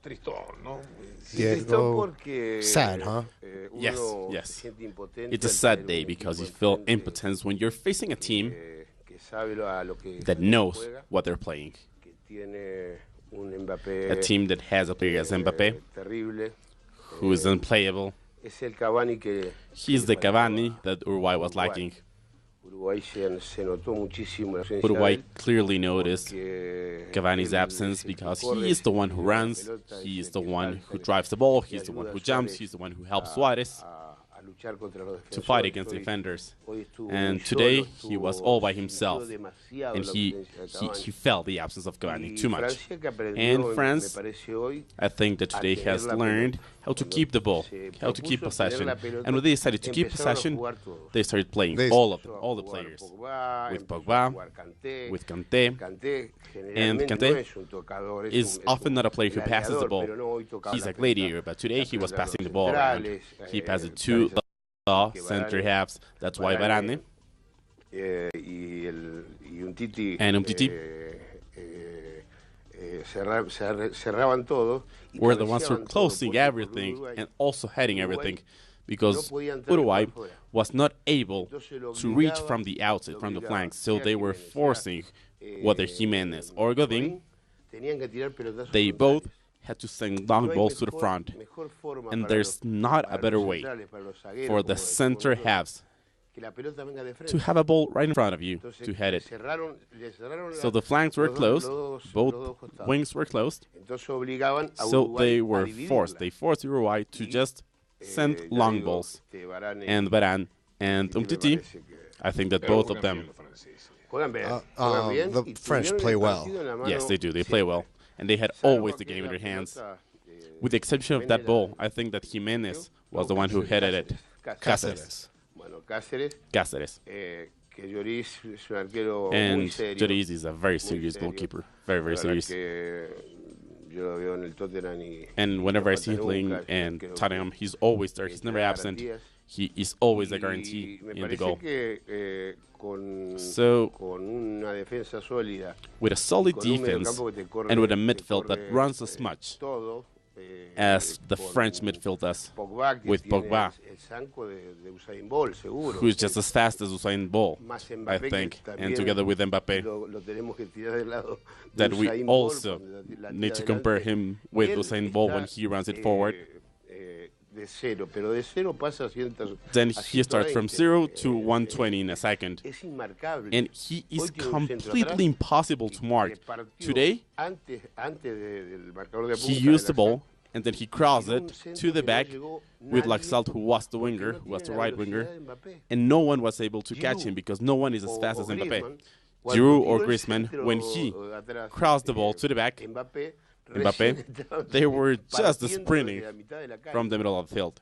Diego, sad, huh? Yes, yes. It's a sad day because you feel impotence when you're facing a team that knows what they're playing. A team that has a player as Mbappé, who is unplayable. He's the Cavani that Uruguay was lacking. Uruguay clearly noticed Cavani's absence because he is the one who runs, he is the one who drives the ball, he's the one who jumps, he's the one who helps Suarez to fight against defenders. And today he was all by himself, and he felt the absence of Cavani too much. And France, I think that today has learned how to keep the ball, how to keep possession. And when they decided to keep possession, they started playing all of them, all the players, with Pogba, with Kanté. And Kanté is often not a player who passes the ball. He's a gladiator, but today he was passing the ball around. He passed it to the center halves. That's why Varane and Umtiti were the ones who were closing everything and also heading everything, because Uruguay was not able to reach from the outside, from the flanks, so they were forcing whether Jimenez or Godin. They both had to send long balls to the front, and there's not a better way for the center halves to have a ball right in front of you to head it. So the flanks were closed, both wings were closed, so they forced Uruguay to just send long balls. And Varane and Umtiti, I think that both of them... the French play well. Yes, they do. They play well. And they had always the game in their hands. With the exception of that ball, I think that Jimenez was the one who headed it. Cáceres. And Lloris is a very serious goalkeeper. Very, very serious. And whenever I see him playing in Tottenham, he's always there. He's never absent. He is always a guarantee in the goal. So, with a solid defense and with a midfield that runs as much as the French midfield does, with Pogba, who's just as fast as Usain Bolt, I think, and together with Mbappé, that we also need to compare him with Usain Bolt when he runs it forward. Then he starts from 0 to 120 in a second. And he is completely impossible to mark. Today, he used the ball, and then he crossed it to the back with Laxalt, who was the winger, who was the right winger, and no one was able to catch him because no one is as fast as Mbappé. Giroud or Griezmann, when he crossed the ball to the back, Mbappé, they were just sprinting from the middle of the field.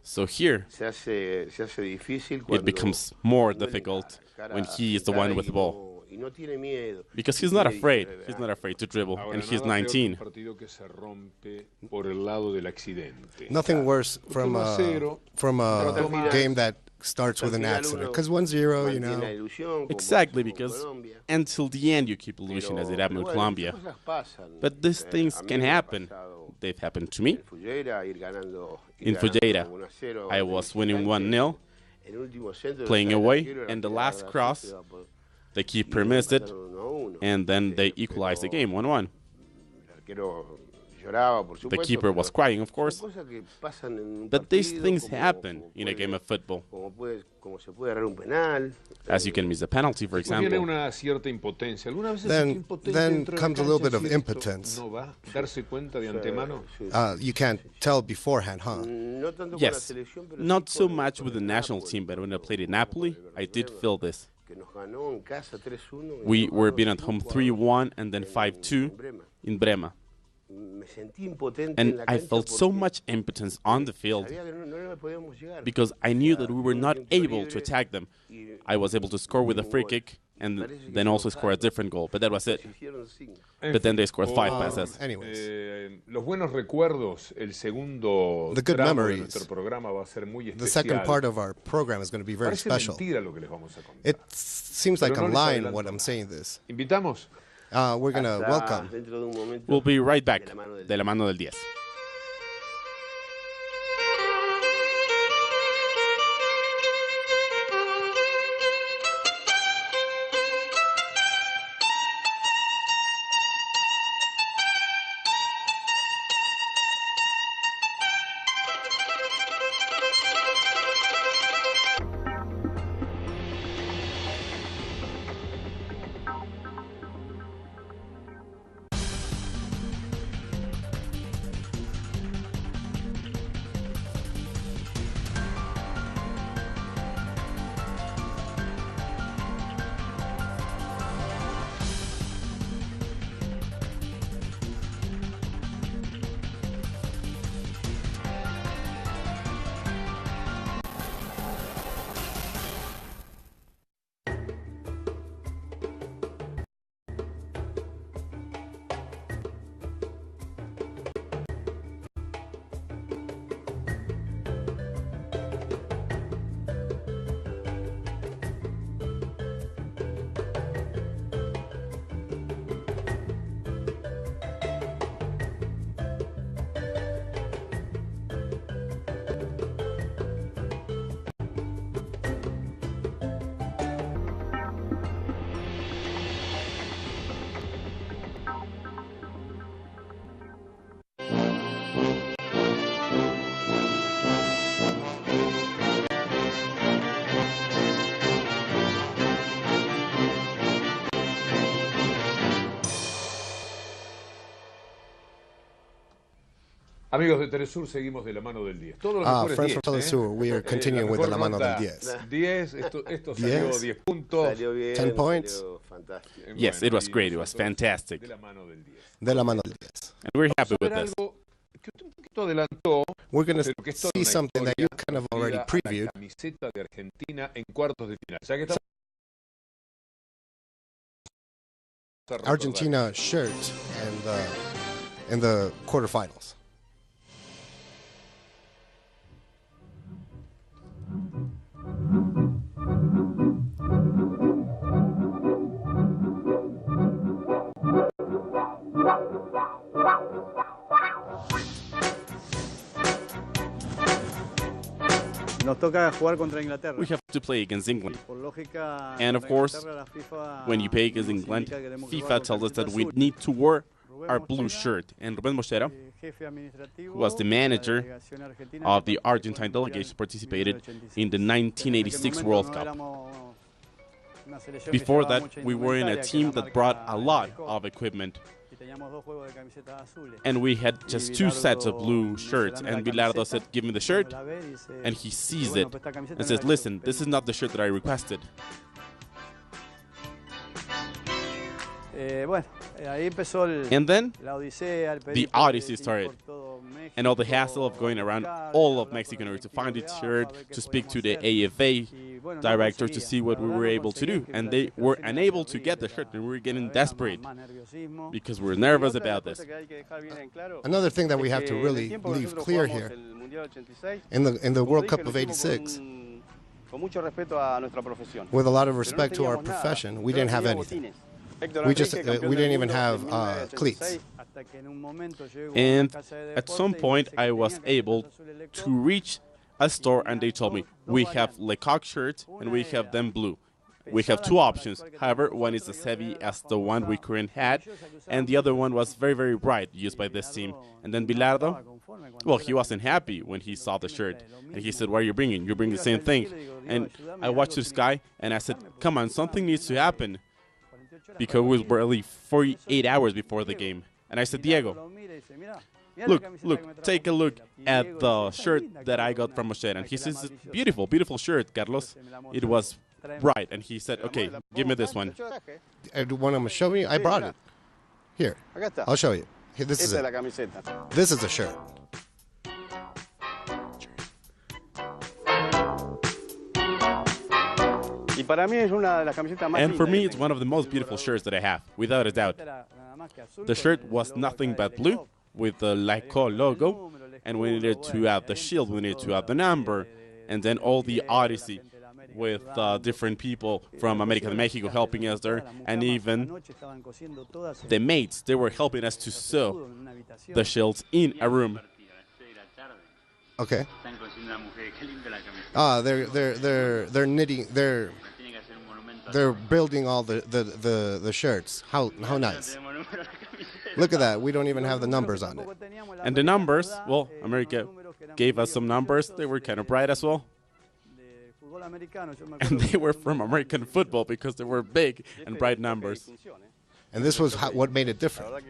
So here, it becomes more difficult when he is the one with the ball. Because he's not afraid. He's not afraid to dribble, and he's 19. Nothing worse from a game that starts with an accident. Because 1-0, you know. Exactly, because until the end you keep losing, as it happened with Colombia. But these things can happen. They've happened to me. In Fujairah, I was winning 1-0, playing away, and the last cross, the keeper missed it, and then they equalized the game 1-1. The keeper was crying, of course, but these things happen in a game of football. As you can miss a penalty, for example. Then comes a little bit of impotence. You can't tell beforehand, huh? Yes, not so much with the national team, but when I played in Napoli, I did feel this. We were beaten at home 3-1 and then 5-2 in Brema. And I felt so much impotence on the field because I knew that we were not able to attack them. I was able to score with a free kick and then also score a different goal, but that was it. But then they scored 5 passes. Anyways, the good memories. The second part of our program is going to be very special. It seems like I'm lying when I'm saying this. we're going to welcome. We'll be right back. De la Mano del Diez. Amigos de Telesur, seguimos de la mano del 10. Todos los mejores friends from teleSUR, we are continuing with the La Mano del Diez. 10, esto salió 10 puntos. 10 points. Yes, it was great. It was fantastic. De la mano del 10. De la Mano del Diez. And we're happy with this. Que usted un poquito adelantó. We're going to see something that you kind of already previewed. La camiseta de Argentina en cuartos de final. Ya que estamos Argentina shirt in the quarterfinals. Nos toca jugar contra Inglaterra. We have to play against England. And of course, when you play against England, FIFA tells us that we need to wear our blue shirt. And Rubén Mochera, who was the manager of the Argentine delegation, participated in the 1986 World Cup. Before that, we were in a team that brought a lot of equipment. And we had just 2 sets of blue shirts. And Bilardo said, give me the shirt. And he sees it and says, listen, this is not the shirt that I requested. And then the odyssey started. And all the hassle of going around all of Mexico in order to find its shirt, to speak to the AFA director to see what we were able to do. And they were unable to get the shirt, and we were getting desperate because we're nervous about this. Another thing that we have to really leave clear here, in the World Cup of '86, with a lot of respect to our profession, we didn't have anything. We didn't even have cleats. And at some point, I was able to reach a store, and they told me, we have Lecoq shirts, and we have them blue. We have 2 options. However, one is as heavy as the one we currently had, and the other one was very, very bright, used by this team. And then Bilardo, well, he wasn't happy when he saw the shirt. And he said, what are you bringing? You're bringing the same thing. And I watched this guy, and I said, come on, something needs to happen. Because it was barely 48 hours before the game. And I said, Diego, look, take a look at the shirt that I got from Moshe. And he says, beautiful, beautiful shirt, Carlos. It was bright. And he said, okay, give me this one. And when I'm showing you, I brought it. Here, I'll show you. Here, this is it. This is a shirt. And for me, it's one of the most beautiful shirts that I have, without a doubt. The shirt was nothing but blue, with the Lecoq logo, and we needed to add the shield, we needed to add the number, and then all the odyssey with different people from America de Mexico helping us there, and even the maids, they were helping us to sew the shields in a room. Okay. They're knitting. They're building all the shirts. How nice. Look at that. We don't even have the numbers on it. And the numbers, well, America gave us some numbers. They were kind of bright as well. And they were from American football because they were big and bright numbers. And this was what made it different.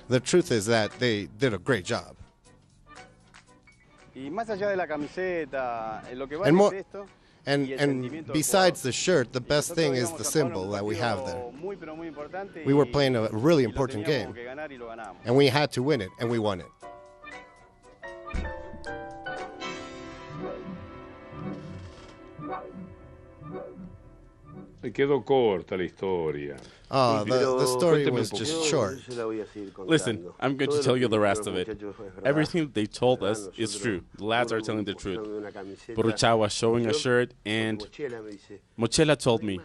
The truth is that they did a great job. And besides the shirt, the best thing is the symbol that we have there. We were playing a really important game, and we had to win it, and we won it. Me quedó corta la historia. The story was just short. Listen, I'm going to tell you the rest of it. Everything they told us is true. The lads are telling the truth. Borucha was showing a shirt, and Mochela told me,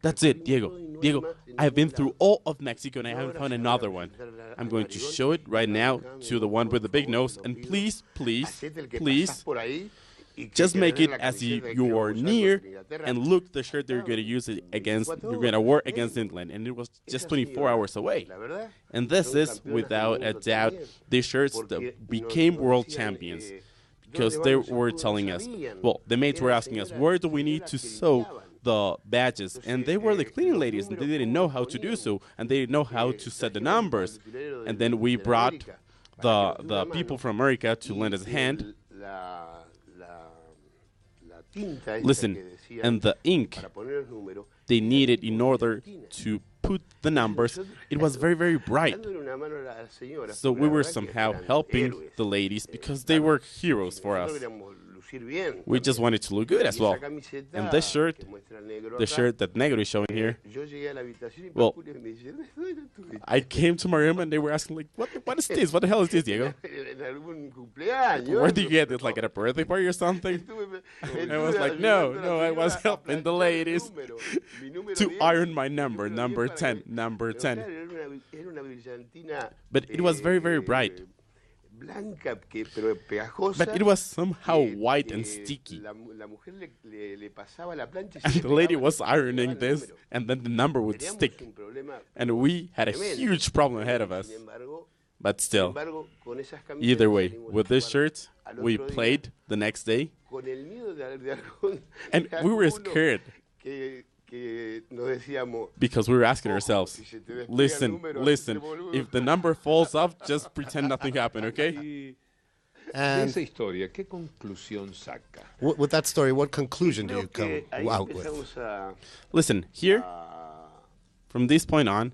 "That's it, Diego. Diego, I've been through all of Mexico, and I haven't found another one. I'm going to show it right now to the one with the big nose, and please, please, please, just make it as if you are near and look the shirt that you're going to use it against, you're going to wear against England." And it was just 24 hours away. And this is, without a doubt, the shirts that became world champions. Because they were telling us, well, the mates were asking us, where do we need to sew the badges? And they were the cleaning ladies, and they didn't know how to do so, and they didn't know how to set the numbers. And then we brought the people from America to lend us a hand. Listen, and the ink they needed in order to put the numbers, it was very, very bright. So we were somehow helping the ladies because they were heroes for us. We just wanted to look good as well. And this shirt, the shirt that Negro is showing here, well, I came to my room and they were asking, like, what is this? What the hell is this, Diego? Where did you get this? Like at a birthday party or something? And I was like, no, I was helping the ladies to iron my number 10. But it was very, very bright. But it was somehow white and sticky. And the lady was ironing this, and then the number would stick. And we had a huge problem ahead of us. But still, either way, with this shirt, we played the next day. And we were scared. Because we were asking ourselves, listen, if the number falls off, just pretend nothing happened, okay? And with that story, what conclusion do you come out with? Listen, here, from this point on,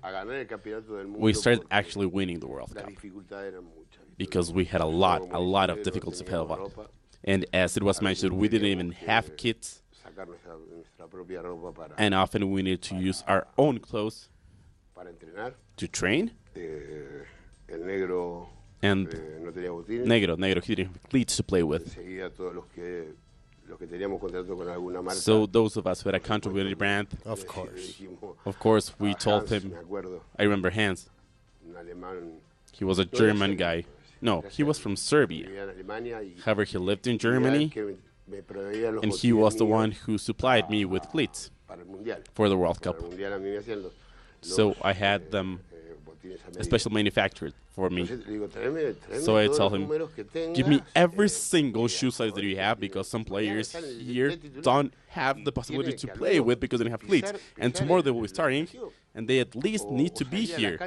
we started actually winning the World Cup. Because we had a lot of difficulties ahead of us. And as it was mentioned, we didn't even have kits. And often we need to use our own clothes to train. And Negro, he didn't have cleats to play with. So those of us who had a country brand, of course, we told him, I remember Hans. He was a German guy. No, he was from Serbia. However, he lived in Germany. And he was the one who supplied me with cleats for the World Cup. So I had them special manufactured for me. So I tell him, give me every single shoe size that you have, because some players here don't have the possibility to play with because they don't have cleats. And tomorrow they will be starting, and they at least need to be here.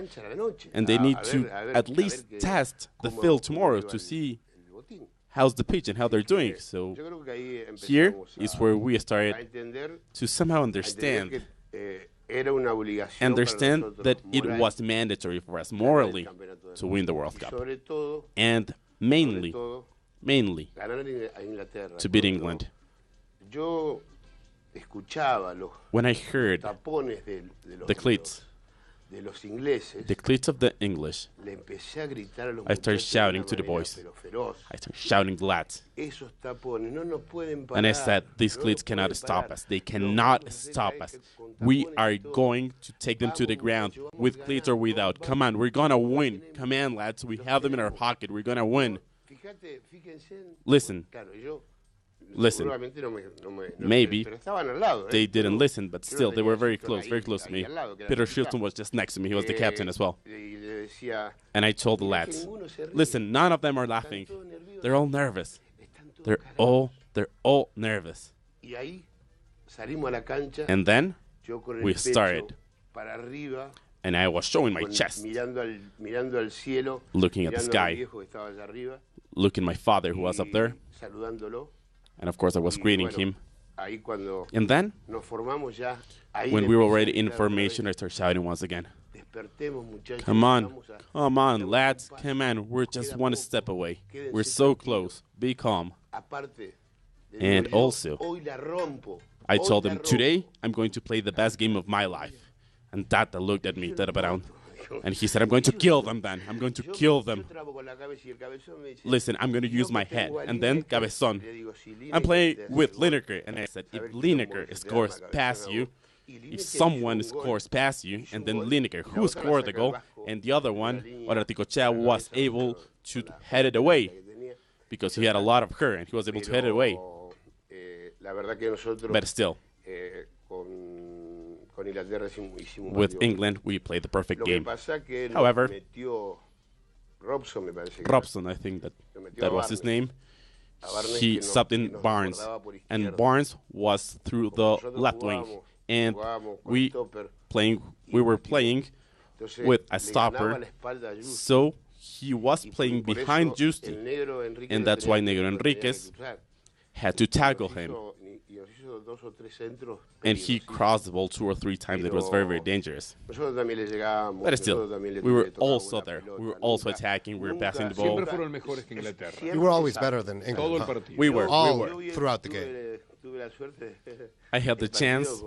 And they need to at least test the field tomorrow to see how's the pitch and how they're doing. So here is where we started to somehow understand that it was mandatory for us morally to win the World Cup. And mainly to beat England. When I heard the cleats the cleats of the English, I started shouting to the boys. I started shouting the lads. And I said, these cleats cannot stop us. They cannot stop us. We are going to take them to the ground, with cleats or without. Come on, we're going to win. Come on, lads. We have them in our pocket. We're going to win. Listen. Listen, maybe they didn't listen, but still, they were very close to me. Peter Shilton was just next to me. He was the captain as well. And I told the lads, listen, none of them are laughing. They're all nervous. They're all nervous. And then we started. And I was showing my chest, looking at the sky, looking at my father who was up there. And of course, I was greeting him. And then, when we were already in formation, I started shouting once again. Come on, lads, come on. We're just one step away. We're so close. Be calm. And also, I told them, today, I'm going to play the best game of my life. And Tata looked at me, Tata Barão. And he said, I'm going to kill them then. I'm going to kill them. Listen, I'm going to use my head. And then Cabezón. I'm playing with Lineker. And I said, if Lineker scores past you, if someone scores past you, and then Lineker, who scored the goal, and the other one, Oraticochea, was able to head it away because he had a lot of her, and he was able to head it away. But still, with England, we played the perfect game. However, Robson, I think that was his name, he subbed in Barnes, and Barnes was through the left wing, and we were playing with a stopper, so he was playing behind Justi, and that's why Negro Enriquez had to tackle him. And he crossed the ball 2 or 3 times. It was very, very dangerous. But still, we were also there. We were also attacking. We were passing the ball. You were always better than England. Huh? We were. Throughout the game. I had the chance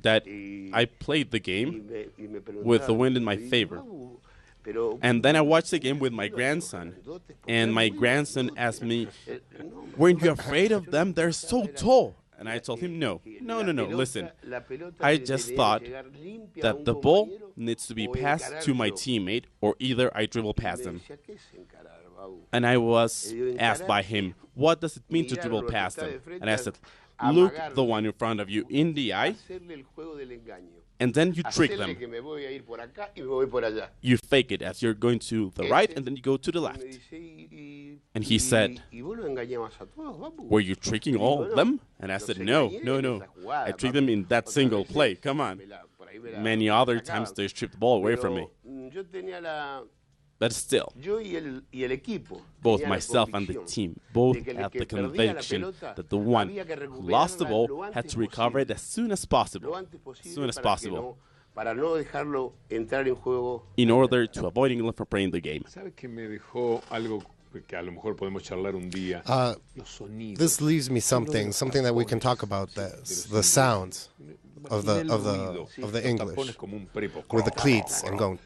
that I played the game with the wind in my favor. And then I watched the game with my grandson, and my grandson asked me, weren't you afraid of them? They're so tall. And I told him, no, listen. I just thought that the ball needs to be passed to my teammate, or either I dribble past them. And I was asked by him, what does it mean to dribble past them? And I said, look the one in front of you in the eye, and then you trick them. You fake it as you're going to the right, and then you go to the left. And he said, were you tricking all of them? And I said, no. I tricked them in that single play. Come on. Many other times they stripped the ball away from me. But still, both myself and the team both had the conviction that the one who lost the ball had to recover it as soon as possible. In order to avoid England from playing the game. This leaves me something that we can talk about. The sounds of the English with the cleats and going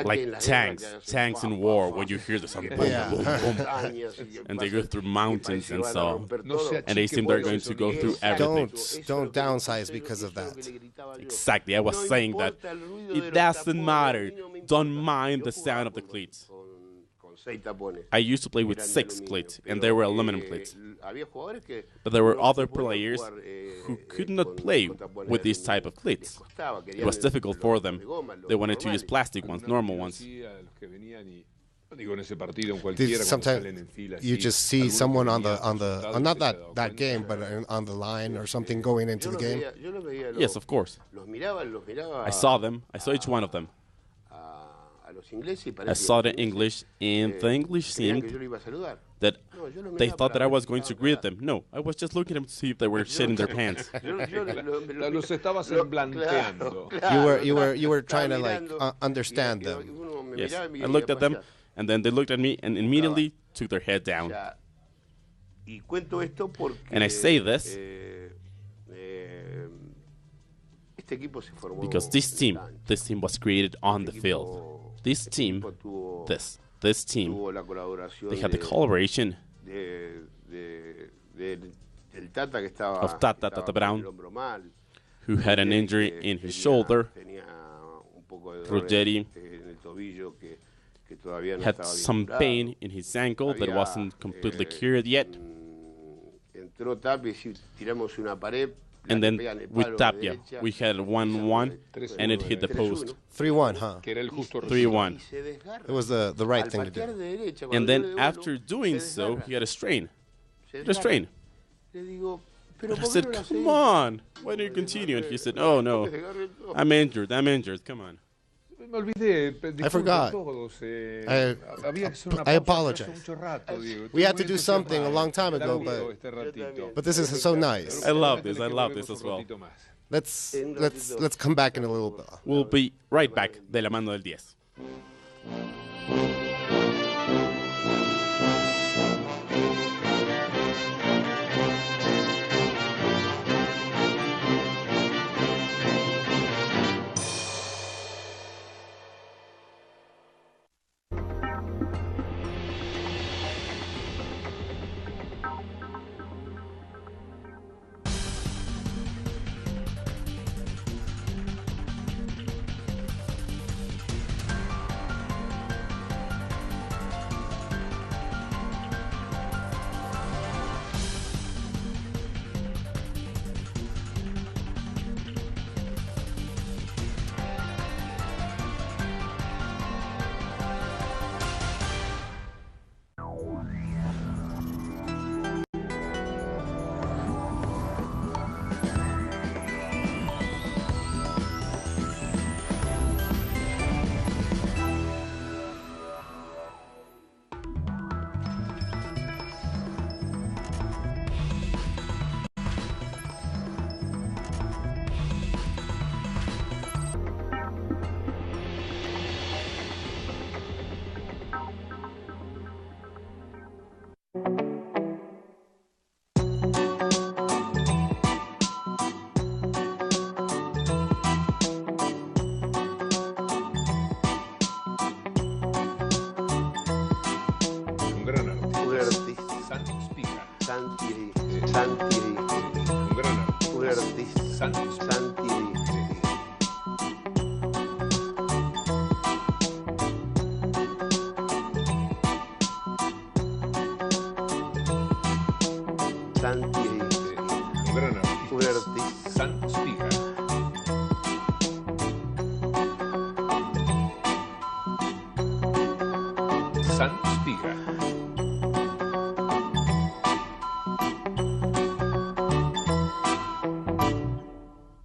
like tanks in war when you hear the sound boom, boom, boom, and they go through mountains and so, and they seem they're going to go through everything. Don't downsize because of that. Exactly, I was saying that it doesn't matter. Don't mind the sound of the cleats. I used to play with 6 cleats, and they were aluminum cleats. But there were other players who could not play with these type of cleats. It was difficult for them. They wanted to use plastic ones, normal ones. Sometimes you just see someone on not that game, but on the line or something going into the game. Yes, of course. I saw them. I saw each one of them. I saw the English, and the English seemed that they thought that I was going to greet them. No, I was just looking at them to see if they were shitting their pants. You were trying to understand them. Yes, I looked at them, and then they looked at me and immediately took their head down. And I say this Because this team was created on the field. This team, they had the collaboration of Tata Brown, who had an injury in his shoulder. Ruggeri had some pain in his ankle that wasn't completely cured yet. And then with Tapia, we had 1-1, and it hit the post. 3-1, huh? 3-1. It was the right thing to do. And then after doing so, he had a strain. I said, come on, why don't you continue? And he said, oh no, I'm injured, come on. I forgot. I apologize. We had to do something a long time ago, but this is so nice. I love this as well. Let's come back in a little bit. We'll be right back de la Mano del Diez.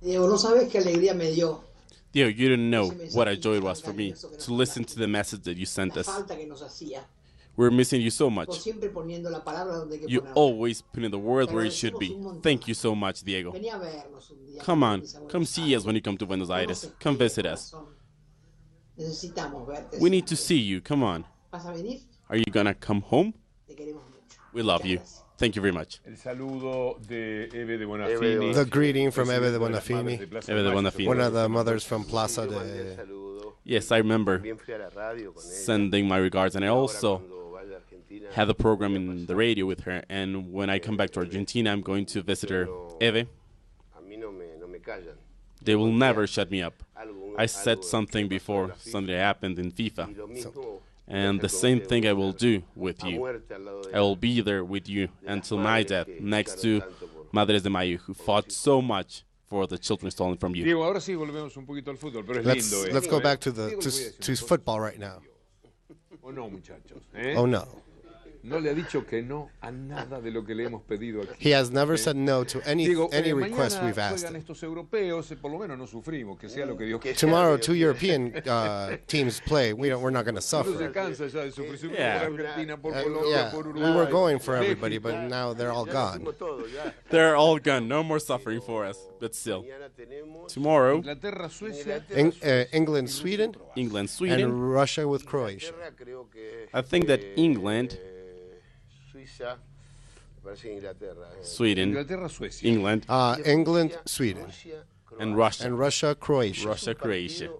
Diego, no sabes qué alegría me dio. Diego, you didn't know what a joy it was for me to listen to the message that you sent us. We're missing you so much. You always put in the word where it should be. Thank you so much, Diego. Come on, come see us when you come to Buenos Aires. Come visit us. We need to see you. Come on. Are you gonna come home? We love you. Thank you very much. The greeting from Eve de Bonafini. One of the mothers from Plaza de... Yes, I remember sending my regards, and I also had a program in the radio with her, and when I come back to Argentina, I'm going to visit her. Eve, they will never shut me up. I said something before something happened in FIFA. And the same thing I will do with you. I will be there with you until my death, next to Madres de Mayo, who fought so much for the children stolen from you. Let's go back to football right now. Oh no. No le ha dicho que no a nada de lo que le hemos pedido aquí. He has never said no to any request we've asked him. Estos europeos, por lo menos no sufrimos, que sea lo que Dios quiera. Tomorrow, 2 European teams play. We're not going to suffer. We were going for everybody, but now they're all gone. They're all gone. No more suffering for us. But still, tomorrow, England, Sweden, and Russia with Croatia. I think that England, Sweden, England, England, Sweden, and Russia. And Russia, Croatia. Russia, Croatia.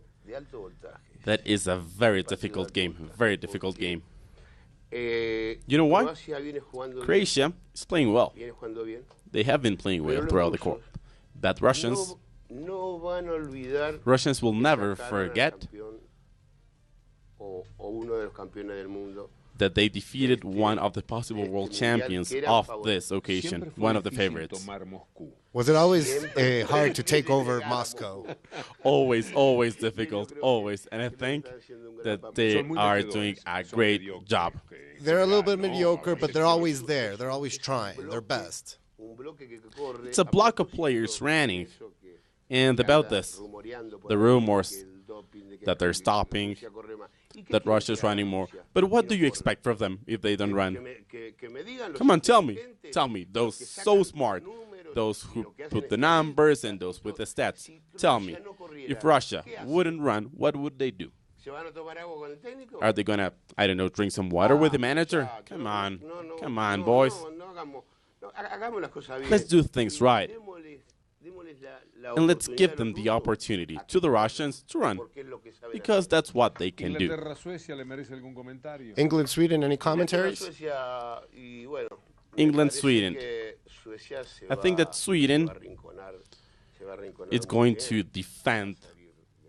That is a very difficult game. Very difficult game. You know why? Croatia is playing well. They have been playing well throughout the court. But Russians will never forget that they defeated one of the possible world champions of this occasion, one of the favorites. Was it always hard to take over Moscow? Always, always difficult, always. And I think that they are doing a great job. They're a little bit mediocre, but they're always there. They're always trying their best. It's a block of players running. And about this, the rumors that they're stopping, that Russia's running more. But what do you expect from them if they don't run? Come on, tell me. Tell me, those so smart, those who put the numbers and those with the stats. Tell me, if Russia wouldn't run, what would they do? Are they going to, I don't know, drink some water with the manager? Come on, boys. Let's do things right. And let's give them the opportunity to the Russians to run, because that's what they can do. England, Sweden, any commentaries? England, Sweden. I think that Sweden is going to defend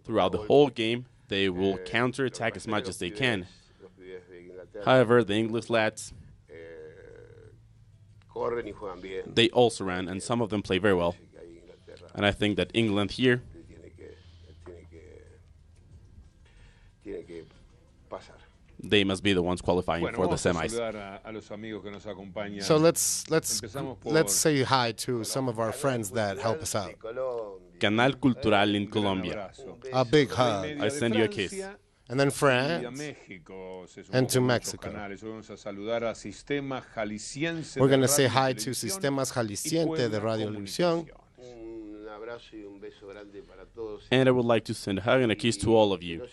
throughout the whole game. They will counterattack as much as they can. However, the English lads, they also ran, and some of them play very well. And I think that England here they must be the ones qualifying for the semis. So let's say hi to some of our friends that help us out. Canal Cultural in Colombia. A big hug. I send you a kiss. And then France, and to Mexico. We're going to say hi to Sistemas Jalisciente de Radio Ilusión. And I would like to send a hug and a kiss to all of you.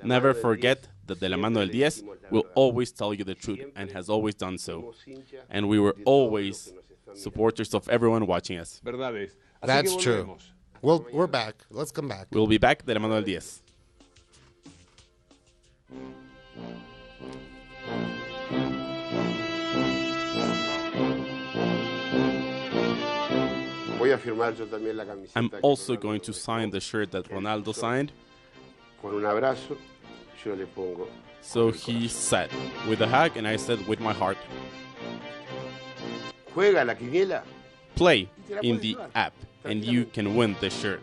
Never forget that De La Mano Del Diez will always tell you the truth and has always done so. And we were always supporters of everyone watching us. That's true. We're back. Let's come back. We'll be back, De La Mano Del Diez. I'm also going to sign the shirt that Ronaldo signed. So he said, with a hug, and I said, with my heart. Play in the app, and you can win this shirt.